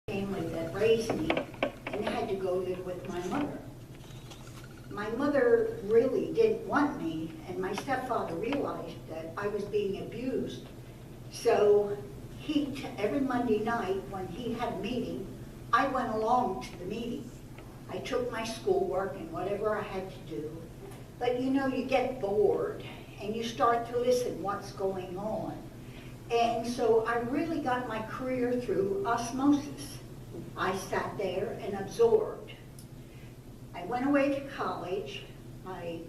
family that raised me and had to go live with my mother. My mother really didn't want me, and my stepfather realized that I was being abused. So every Monday night when he had a meeting, I went along to the meeting. I took my schoolwork and whatever I had to do. But you know, you get bored and you start to listen what's going on. And so I really got my career through osmosis. I sat there and absorbed. I went away to college. My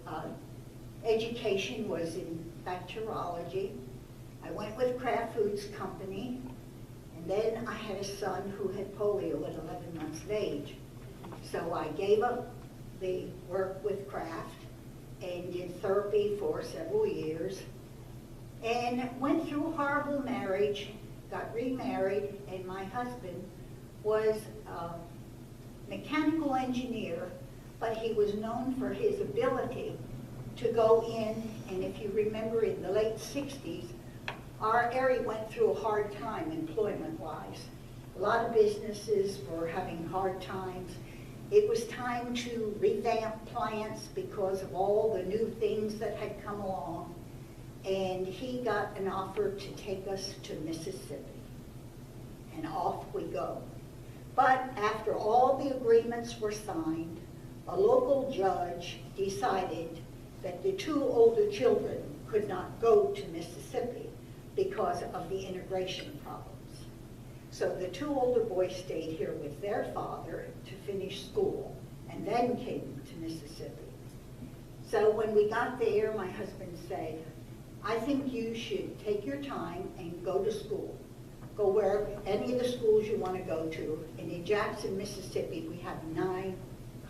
education was in bacteriology. I went with Kraft Foods Company, and then I had a son who had polio at 11 months of age. So I gave up the work with Kraft and did therapy for several years, and went through a horrible marriage, got remarried, and my husband was a mechanical engineer, but he was known for his ability to go in, and if you remember in the late 60s, our area went through a hard time employment-wise. A lot of businesses were having hard times. It was time to revamp plants because of all the new things that had come along. And he got an offer to take us to Mississippi. And off we go. But after all the agreements were signed, a local judge decided that the two older children could not go to Mississippi because of the integration problems. So the two older boys stayed here with their father to finish school and then came to Mississippi. So when we got there, my husband said, I think you should take your time and go to school. Go where any of the schools you want to go to. And in Jackson, Mississippi, we have 9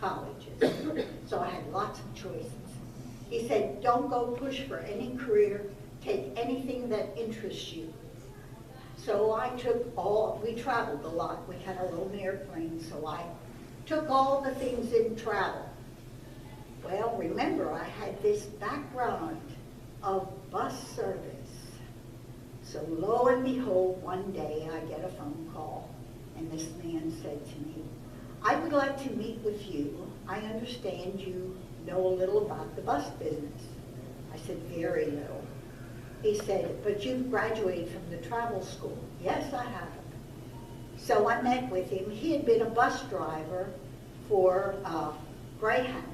colleges. So I had lots of choices. He said, don't go push for any career. Take anything that interests you. So I took we traveled a lot. We had our own airplane, so I took all the things in travel. Well, remember, I had this background of bus service. So lo and behold, one day I get a phone call, and this man said to me, I would like to meet with you. I understand you know a little about the bus business. I said, very little. He said, but you've graduated from the travel school. Yes, I have. So I met with him. He had been a bus driver for Greyhound,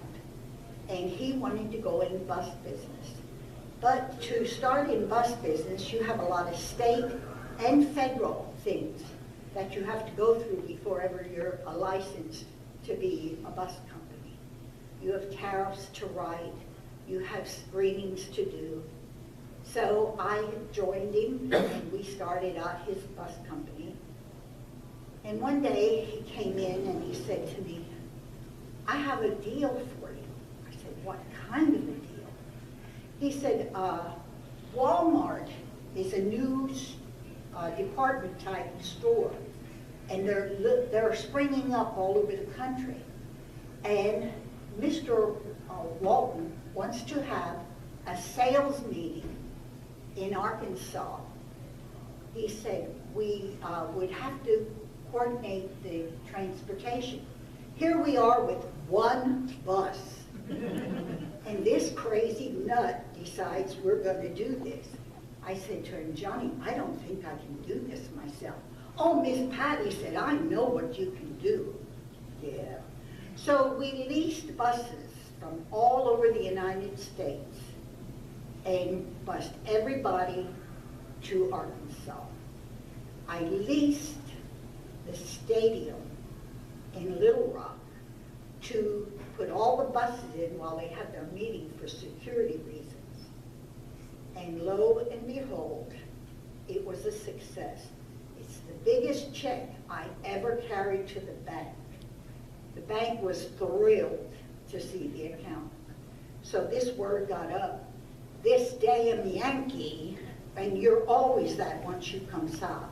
and he wanted to go in bus business. But to start in bus business, you have a lot of state and federal things that you have to go through before ever you're licensed to be a bus company. You have tariffs to write. You have screenings to do. So I joined him, and we started out his bus company. And one day he came in and he said to me, I have a deal for you. I said, what kind of a deal? He said, Walmart is a new department type store, and they're springing up all over the country. And Mr. Walton wants to have a sales meeting in Arkansas. He said we would have to coordinate the transportation. Here we are with one bus, and this crazy nut decides we're going to do this. I said to him, Johnny, I don't think I can do this myself. Oh, Miss Patty said, I know what you can do. Yeah. So we leased buses from all over the United States and bused everybody to Arkansas. I leased the stadium in Little Rock to put all the buses in while they had their meeting for security reasons. And lo and behold, it was a success. It's the biggest check I ever carried to the bank. The bank was thrilled to see the account. So this word got up. This damn Yankee, and you're always that once you come south.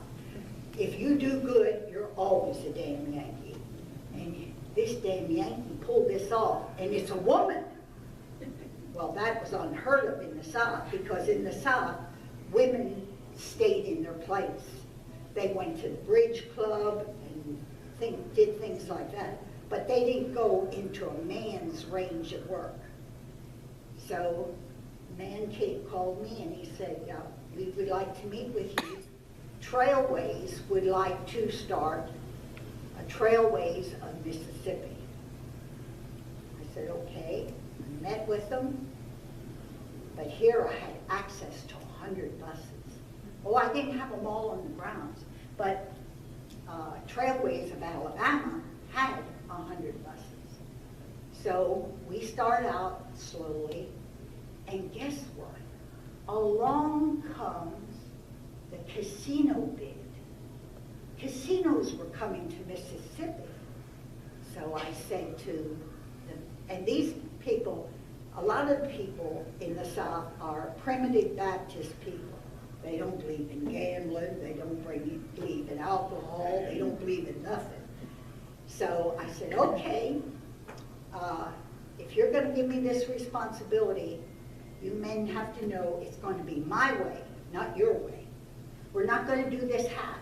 If you do good, you're always a damn Yankee. And this damn Yankee pulled this off, and it's a woman. Well, that was unheard of in the South, because in the South, women stayed in their place. They went to the bridge club and did things like that. But they didn't go into a man's range of work. So man called me and he said, we would like to meet with you. Trailways would like to start a Trailways of Mississippi. I said, okay. I met with them, but here I had access to 100 buses. Well, I didn't have them all on the grounds, but Trailways of Alabama had 100 buses. So we start out slowly, and guess what? Along comes the casino bid. Casinos were coming to Mississippi. So I said to them, and these people, a lot of the people in the South are primitive Baptist people. They don't believe in gambling, they don't believe in alcohol, they don't believe in nothing. So I said, okay, if you're going to give me this responsibility, you men have to know it's going to be my way, not your way. We're not going to do this half.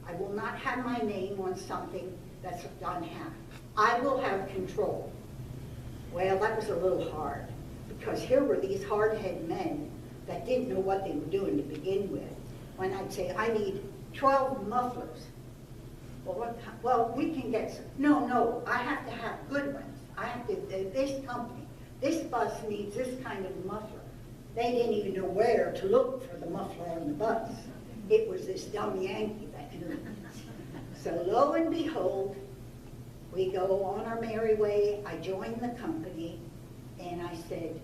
I will not have my name on something that's done half. I will have control. Well, that was a little hard, because here were these hard-headed men that didn't know what they were doing to begin with. When I'd say, I need 12 mufflers. Well, we can get some. No, I have to have good ones. I have to, this company, this bus needs this kind of muffler. They didn't even know where to look for the muffler on the bus. It was this dumb Yankee that knew. So lo and behold, we go on our merry way. I joined the company, and I said,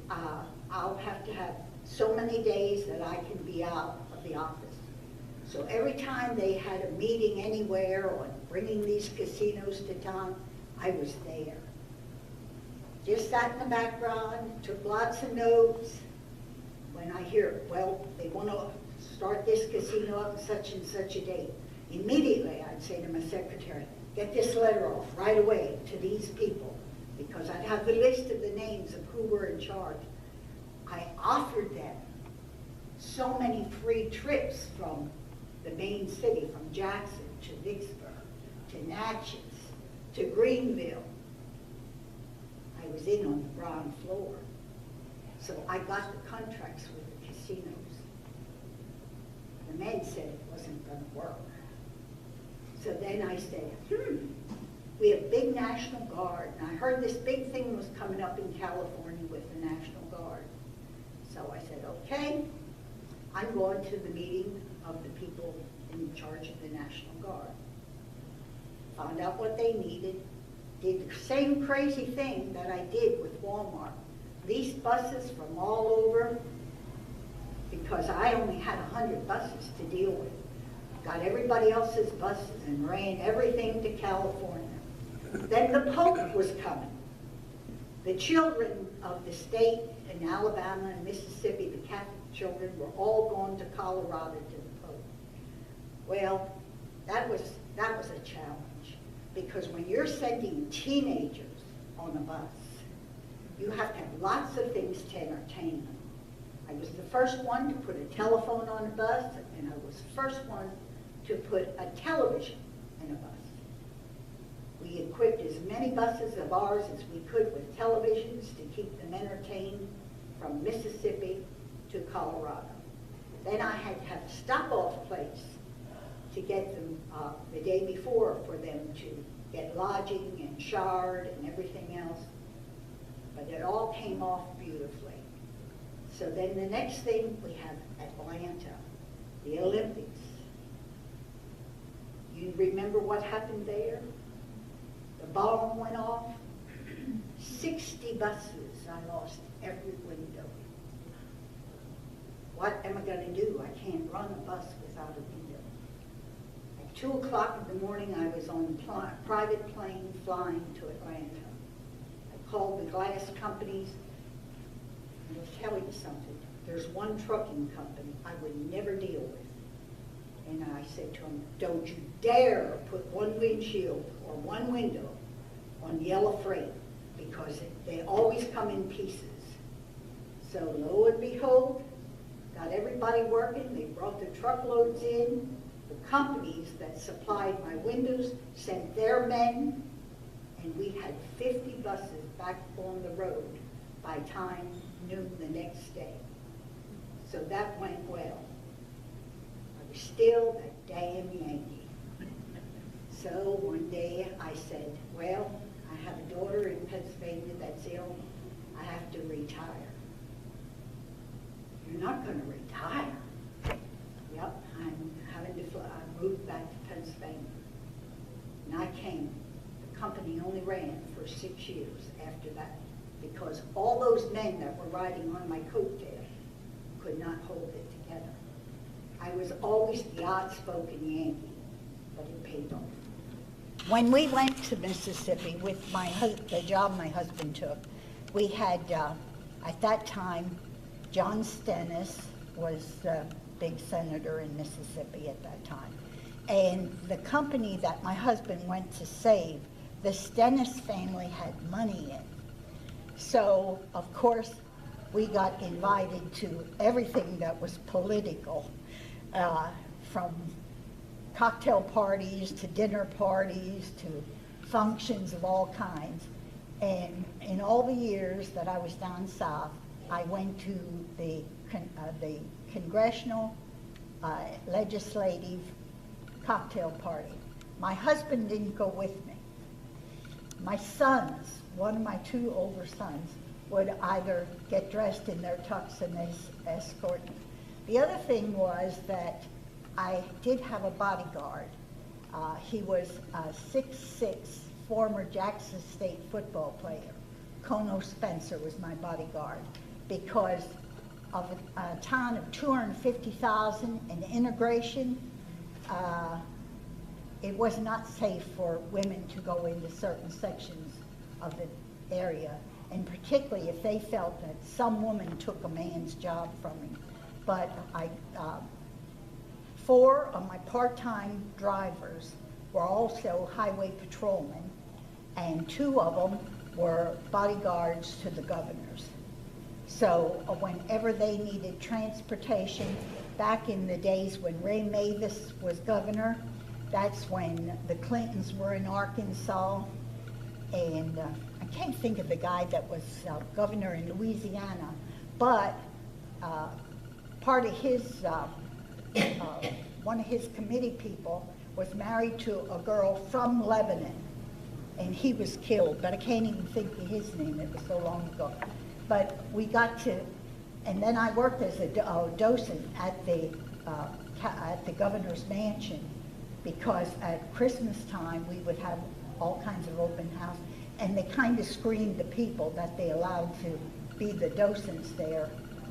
I'll have to have so many days that I can be out of the office. So every time they had a meeting anywhere or bringing these casinos to town, I was there. Just sat in the background, took lots of notes. When I hear, well, they want to start this casino up such and such a date, immediately I'd say to my secretary, get this letter off right away to these people, because I'd have the list of the names of who were in charge. I offered them so many free trips from the main city, from Jackson to Vicksburg, to Natchez, to Greenville. I was in on the ground floor. So I got the contracts with the casinos. The men said it wasn't going to work. So then I said, we have big National Guard. And I heard this big thing was coming up in California with the National Guard. So I said, okay, I'm going to the meeting of the people in charge of the National Guard. Found out what they needed, did the same crazy thing that I did with Walmart. Leased buses from all over, because I only had 100 buses to deal with. Got everybody else's buses and ran everything to California. Then the Pope was coming. The children of the state in Alabama and Mississippi, the Catholic children, were all going to Colorado to the Pope. Well, that was a challenge, because when you're sending teenagers on a bus, you have to have lots of things to entertain them. I was the first one to put a telephone on a bus, and I was the first one to put a television in a bus. We equipped as many buses of ours as we could with televisions to keep them entertained from Mississippi to Colorado. Then I had to have a stop-off place to get them the day before for them to get lodging and shard and everything else. But it all came off beautifully. So then the next thing, we have Atlanta, the Olympics. You remember what happened there? The bomb went off. 60 buses, I lost every window. What am I going to do? I can't run a bus without a window. At 2 o'clock in the morning, I was on a private plane flying to Atlanta. I called the glass companies, and I'll tell you something. There's one trucking company I would never deal with. And I said to them, don't you dare put one windshield or one window on yellow freight, because they always come in pieces. So lo and behold, got everybody working. They brought the truckloads in. The companies that supplied my windows sent their men, and we had 50 buses back on the road by time noon the next day. So that went well. I was still that damn Yankee. So one day I said, well, I have a daughter in Pennsylvania that's ill. I have to retire. You're not going to retire. Yep, I'm having to fly. I moved back to Pennsylvania. And I came. The company only ran for 6 years after that because all those men that were riding on my coattail could not hold it together. I was always the outspoken Yankee, but it paid off. When we went to Mississippi with the job my husband took, we had, at that time, John Stennis was the big senator in Mississippi at that time. And the company that my husband went to save, the Stennis family had money in. So, of course, we got invited to everything that was political, from cocktail parties to dinner parties to functions of all kinds. And in all the years that I was down south, I went to the congressional legislative cocktail party. My husband didn't go with me. My sons, one of my 2 older sons, would either get dressed in their tux and escort me. The other thing was that I did have a bodyguard. He was a 6'6" former Jackson State football player. Kono Spencer was my bodyguard because of a town of 250,000 and integration. It was not safe for women to go into certain sections of the area, and particularly if they felt that some woman took a man's job from him. But 4 of my part-time drivers were also highway patrolmen, and 2 of them were bodyguards to the governors. So whenever they needed transportation, back in the days when Ray Mavis was governor, that's when the Clintons were in Arkansas, and I can't think of the guy that was governor in Louisiana, but part of his, one of his committee people was married to a girl from Lebanon, and he was killed, but I can't even think of his name, it was so long ago. But we got to, and then I worked as a docent at the governor's mansion, because at Christmas time we would have all kinds of open house, and they kind of screened the people that they allowed to be the docents there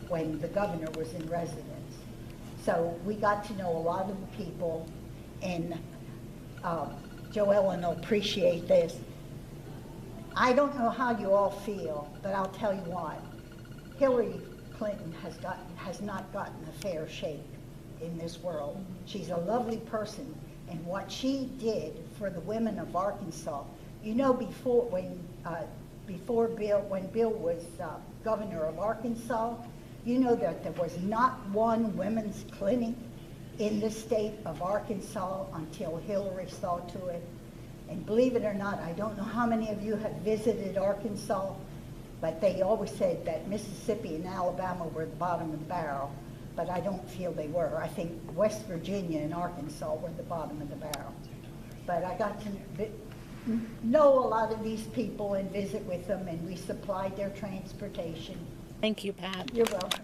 when the governor was in residence. So we got to know a lot of the people, and Joellen will appreciate this. I don't know how you all feel, but I'll tell you what. Hillary Clinton has not gotten a fair shake in this world. She's a lovely person, and what she did for the women of Arkansas, you know, when Bill was governor of Arkansas, you know that there was not one women's clinic in the state of Arkansas until Hillary saw to it. And believe it or not, I don't know how many of you have visited Arkansas, but they always said that Mississippi and Alabama were the bottom of the barrel, but I don't feel they were. I think West Virginia and Arkansas were the bottom of the barrel. But I got to know a lot of these people and visit with them, and we supplied their transportation. Thank you, Pat. You're welcome.